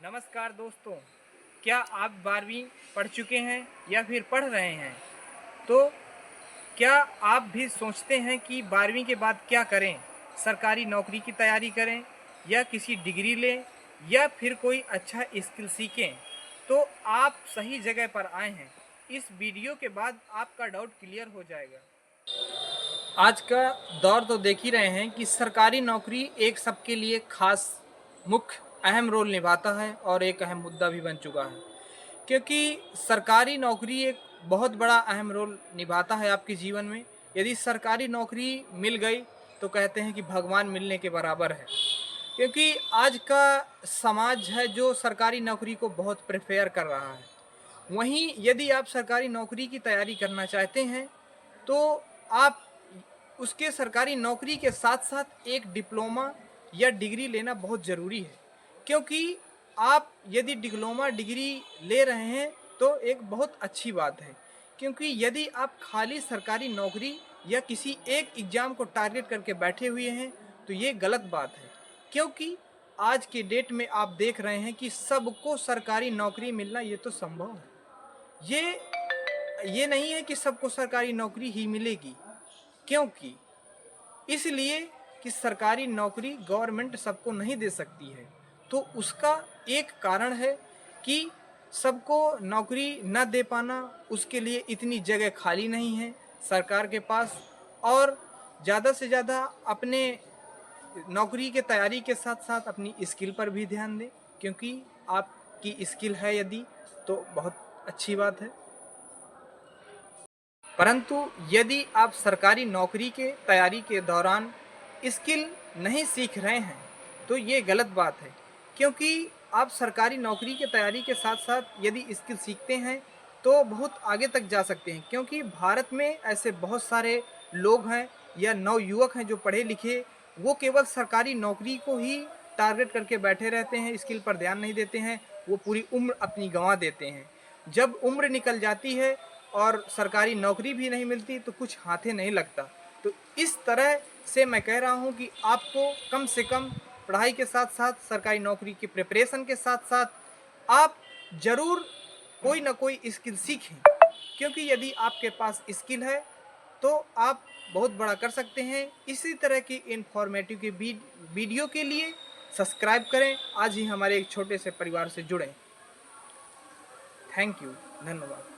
नमस्कार दोस्तों, क्या आप 12वीं पढ़ चुके हैं या फिर पढ़ रहे हैं? तो क्या आप भी सोचते हैं कि 12वीं के बाद क्या करें? सरकारी नौकरी की तैयारी करें या किसी डिग्री लें या फिर कोई अच्छा स्किल सीखें? तो आप सही जगह पर आए हैं। इस वीडियो के बाद आपका डाउट क्लियर हो जाएगा। आज का दौर तो देख ही रहे हैं कि सरकारी नौकरी एक सबके लिए खास मुख्य अहम रोल निभाता है और एक अहम मुद्दा भी बन चुका है, क्योंकि सरकारी नौकरी एक बहुत बड़ा अहम रोल निभाता है आपके जीवन में। यदि सरकारी नौकरी मिल गई तो कहते हैं कि भगवान मिलने के बराबर है, क्योंकि आज का समाज है जो सरकारी नौकरी को बहुत प्रेफर कर रहा है। वहीं यदि आप सरकारी नौकरी की तैयारी करना चाहते हैं तो आप उसके सरकारी नौकरी के साथ-साथ एक डिप्लोमा या डिग्री लेना बहुत ज़रूरी है, क्योंकि आप यदि डिप्लोमा डिग्री ले रहे हैं तो एक बहुत अच्छी बात है, क्योंकि यदि आप खाली सरकारी नौकरी या किसी एक एग्ज़ाम को टारगेट करके बैठे हुए हैं तो ये गलत बात है। क्योंकि आज के डेट में आप देख रहे हैं कि सबको सरकारी नौकरी मिलना ये तो संभव है। ये नहीं है कि सबको सरकारी नौकरी ही मिलेगी, क्योंकि इसलिए कि सरकारी नौकरी गवर्नमेंट सबको नहीं दे सकती है। तो उसका एक कारण है कि सबको नौकरी न दे पाना, उसके लिए इतनी जगह खाली नहीं है सरकार के पास। और ज़्यादा से ज़्यादा अपने नौकरी के तैयारी के साथ-साथ अपनी स्किल पर भी ध्यान दें, क्योंकि आपकी स्किल है यदि तो बहुत अच्छी बात है। परंतु यदि आप सरकारी नौकरी के तैयारी के दौरान स्किल नहीं सीख रहे हैं तो ये गलत बात है, क्योंकि आप सरकारी नौकरी की तैयारी के साथ-साथ यदि स्किल सीखते हैं तो बहुत आगे तक जा सकते हैं, क्योंकि भारत में ऐसे बहुत सारे लोग हैं या नवयुवक हैं जो पढ़े लिखे, वो केवल सरकारी नौकरी को ही टारगेट करके बैठे रहते हैं, स्किल पर ध्यान नहीं देते हैं, वो पूरी उम्र अपनी गँवा देते हैं। जब उम्र निकल जाती है और सरकारी नौकरी भी नहीं मिलती तो कुछ हाथे नहीं लगता। तो इस तरह से मैं कह रहा हूँ कि आपको कम से कम पढ़ाई के साथ-साथ सरकारी नौकरी की प्रिपरेशन के साथ-साथ आप ज़रूर कोई ना कोई स्किल सीखें, क्योंकि यदि आपके पास स्किल है तो आप बहुत बड़ा कर सकते हैं। इसी तरह की इन्फॉर्मेटिव के वीडियो के लिए सब्सक्राइब करें। आज ही हमारे एक छोटे से परिवार से जुड़ें। थैंक यू, धन्यवाद।